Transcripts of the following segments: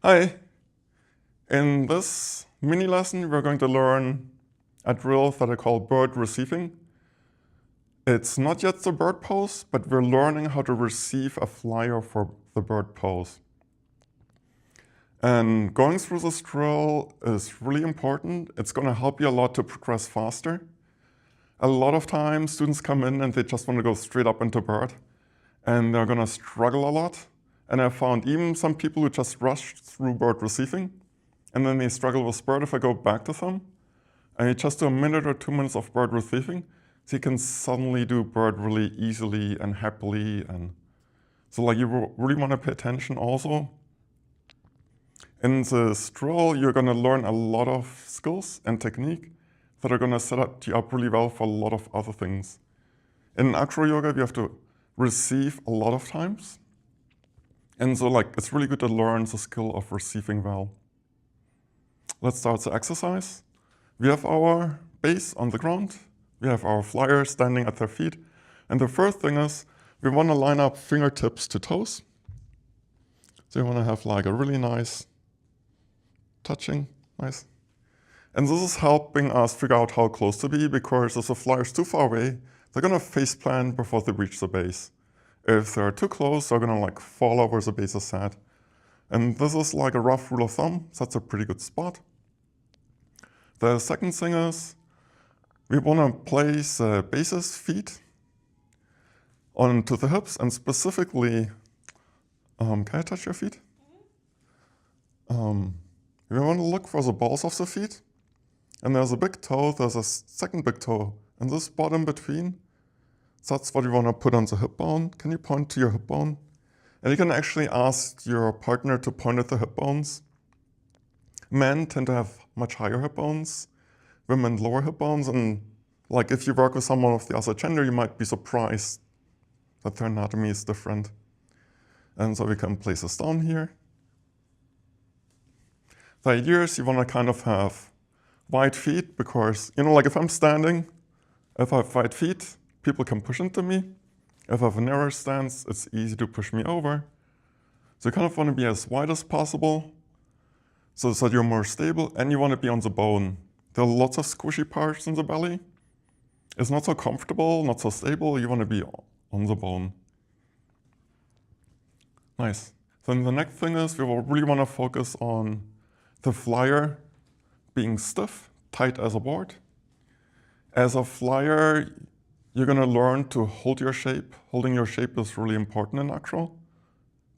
Hi! In this mini lesson, we're going to learn a drill that I call bird receiving. It's not yet the bird pose, but we're learning how to receive a flyer for the bird pose. And going through this drill is really important. It's going to help you a lot to progress faster. A lot of times, students come in and they just want to go straight up into bird, and they're going to struggle a lot. And I found even some people who just rushed through bird receiving, and then they struggle with bird. If I go back to them, and you just do a minute or 2 minutes of bird receiving, so you can suddenly do bird really easily and happily. And so like you really want to pay attention also. In this drill, you're going to learn a lot of skills and technique that are going to set you up really well for a lot of other things. In Acroyoga, you have to receive a lot of times. And so like it's really good to learn the skill of receiving well. Let's start the exercise. We have our base on the ground. We have our flyer standing at their feet. And the first thing is we want to line up fingertips to toes. So you want to have like a really nice touching, nice. And this is helping us figure out how close to be, because if the flyer is too far away, they're going to face plant before they reach the base. If they're too close, they're going to like fall over the base is at. And this is like a rough rule of thumb, so that's a pretty good spot. The second thing is we want to place base's feet onto the hips, and specifically, can I touch your feet? We want to look for the balls of the feet. And there's a big toe, there's a second big toe, and this spot in between. So that's what you want to put on the hip bone. Can you point to your hip bone? And you can actually ask your partner to point at the hip bones. Men tend to have much higher hip bones, women lower hip bones. And like if you work with someone of the other gender, you might be surprised that their anatomy is different. And so we can place this down here. The idea is you want to kind of have wide feet, because, you know, like if I'm standing, if I have wide feet, people can push into me. If I have a narrower stance, it's easy to push me over. So you kind of want to be as wide as possible so that you're more stable, and you want to be on the bone. There are lots of squishy parts in the belly. It's not so comfortable, not so stable. You want to be on the bone. Nice. Then the next thing is we will really want to focus on the flyer being stiff, tight as a board. As a flyer, you're going to learn to hold your shape. Holding your shape is really important in acro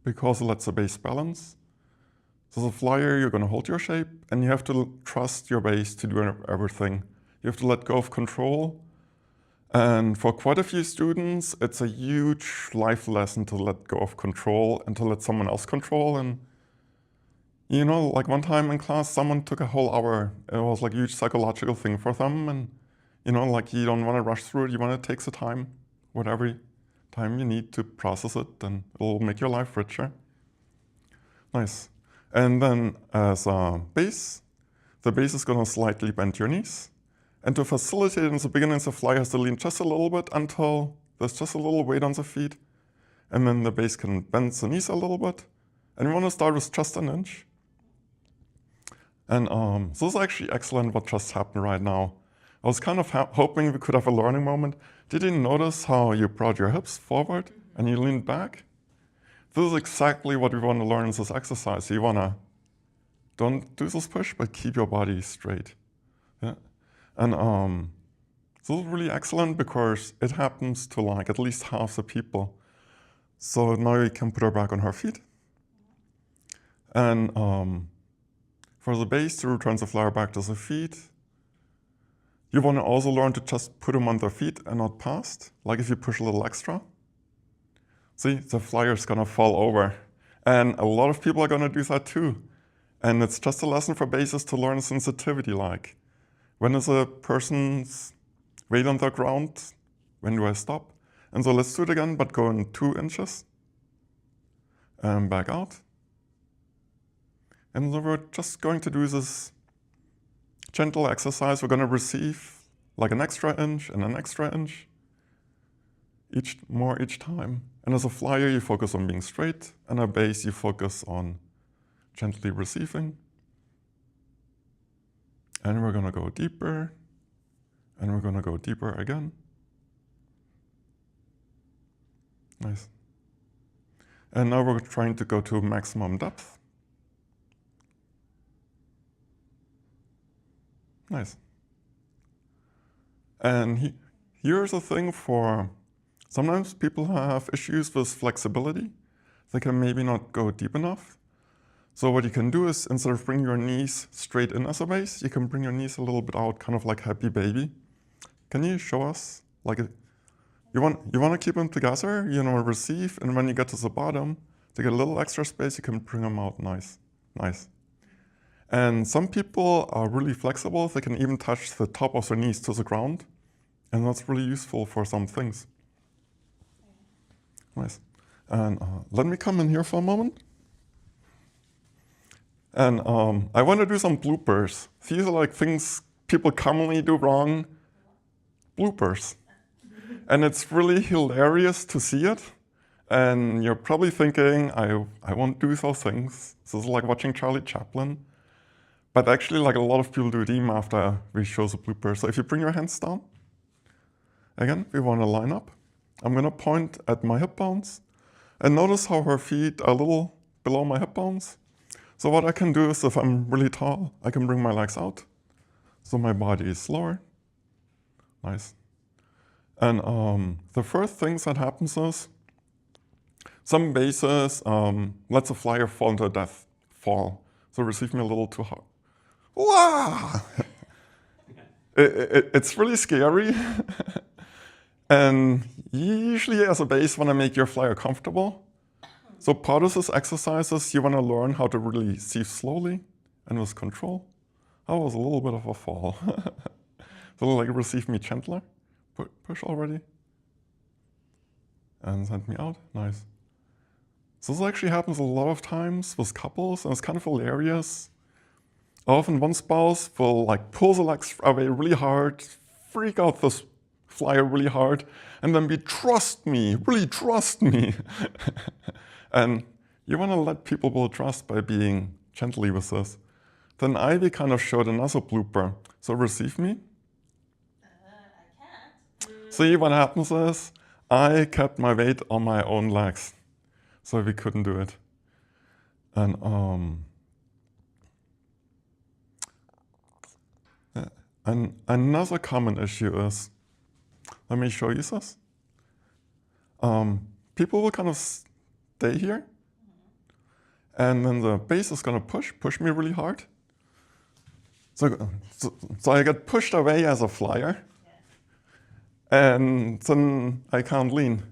because it lets the base balance. So as a flyer, you're going to hold your shape, and you have to trust your base to do everything. You have to let go of control. And for quite a few students, it's a huge life lesson to let go of control and to let someone else control. And you know, like one time in class, someone took a whole hour. It was like a huge psychological thing for them. And you know, like you don't want to rush through it. You want to take the time, whatever time you need to process it, and it'll make your life richer. Nice. And then as a base, the base is going to slightly bend your knees. And to facilitate in the beginning, the flyer has to lean just a little bit until there's just a little weight on the feet. And then the base can bend the knees a little bit. And you want to start with just an inch. And this is actually excellent what just happened right now. I was kind of hoping we could have a learning moment. Did you notice how you brought your hips forward and you leaned back? This is exactly what we want to learn in this exercise. You want to don't do this push, but keep your body straight. Yeah. And this is really excellent because it happens to like at least half the people. So now you can put her back on her feet. And for the base to return the flyer back to the feet, you want to also learn to just put them on their feet and not past. Like if you push a little extra, see, the flyer is going to fall over. And a lot of people are going to do that too. And it's just a lesson for bases to learn sensitivity, like when is a person's weight on the ground? When do I stop? And so let's do it again, but go in 2 inches and back out. And so we're just going to do this gentle exercise. We're going to receive like an extra inch and an extra inch, each time. And as a flyer, you focus on being straight, and a base, you focus on gently receiving. And we're going to go deeper. And we're going to go deeper again. Nice. And now we're trying to go to maximum depth. Nice. And here's a thing for, sometimes people have issues with flexibility. They can maybe not go deep enough. So what you can do is, instead of bringing your knees straight in as a base, you can bring your knees a little bit out, kind of like happy baby. Can you show us, like, you want to keep them together, receive, and when you get to the bottom, to get a little extra space, you can bring them out nice, nice. And some people are really flexible. They can even touch the top of their knees to the ground. And that's really useful for some things. Nice. And let me come in here for a moment. And I want to do some bloopers. These are like things people commonly do wrong. Bloopers. And it's really hilarious to see it. And you're probably thinking, I won't do those things. This is like watching Charlie Chaplin. But actually, like a lot of people do them after we show the blooper. So if you bring your hands down, again, we want to line up. I'm going to point at my hip bones. And notice how her feet are a little below my hip bones. So what I can do is, if I'm really tall, I can bring my legs out. So my body is lower. Nice. And the first things that happens is, some bases let the flyer fall into a death fall. So receive me a little too hard. Wow! It's really scary. And usually as a base, want to make your flyer comfortable. So part of this exercise is you want to learn how to really receive slowly and with control. That was a little bit of a fall. So like receive me gentler. Push already. And send me out. Nice. So this actually happens a lot of times with couples, and it's kind of hilarious. Often one spouse will like pull the legs away really hard, freak out this flyer really hard, and then be, trust me, really trust me. And you want to let people build trust by being gently with this. Then Ivy kind of showed another blooper. So receive me. I can't. See, what happens is, I kept my weight on my own legs. So we couldn't do it. And another common issue is, let me show you this. People will kind of stay here. And then the base is going to push me really hard. So I get pushed away as a flyer. And then I can't lean.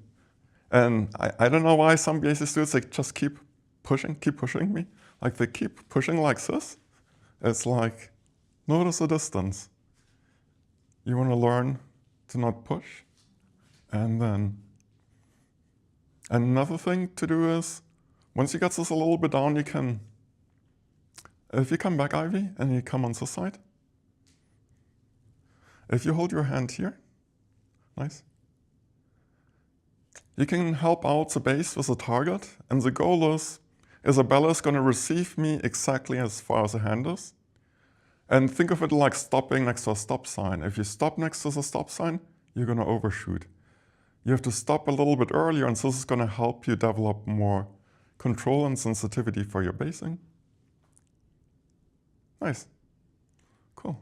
And I don't know why some bases do it. They just keep pushing me. Like they keep pushing like this. It's like, notice the distance. You want to learn to not push. And then another thing to do is, once you get this a little bit down, you can, if you come back, Ivy, and you come on this side. If you hold your hand here, nice. You can help out the base with the target, and the goal is, Isabella is going to receive me exactly as far as the hand is. And think of it like stopping next to a stop sign. If you stop next to the stop sign, you're going to overshoot. You have to stop a little bit earlier, and so this is going to help you develop more control and sensitivity for your basing. Nice. Cool.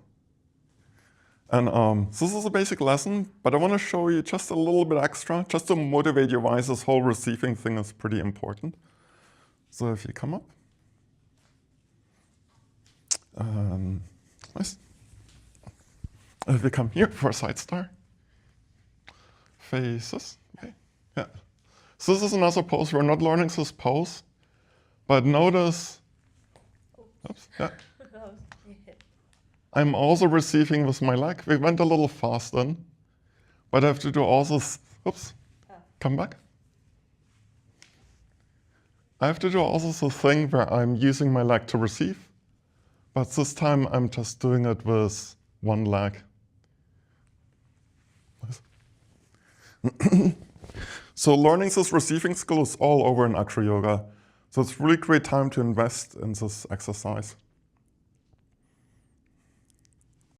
And so this is a basic lesson, but I want to show you just a little bit extra, just to motivate you why this whole receiving thing is pretty important. So if you come up. Nice. If you come here for a side star. Faces. Okay. Yeah. So this is another pose. We're not learning this pose, but notice. Oops. Yeah. I'm also receiving with my leg. We went a little fast then, but I have to do also. Oops. Come back. I have to do also the thing where I'm using my leg to receive, but this time I'm just doing it with one leg. So learning this receiving skill is all over in Acroyoga. So it's really great time to invest in this exercise.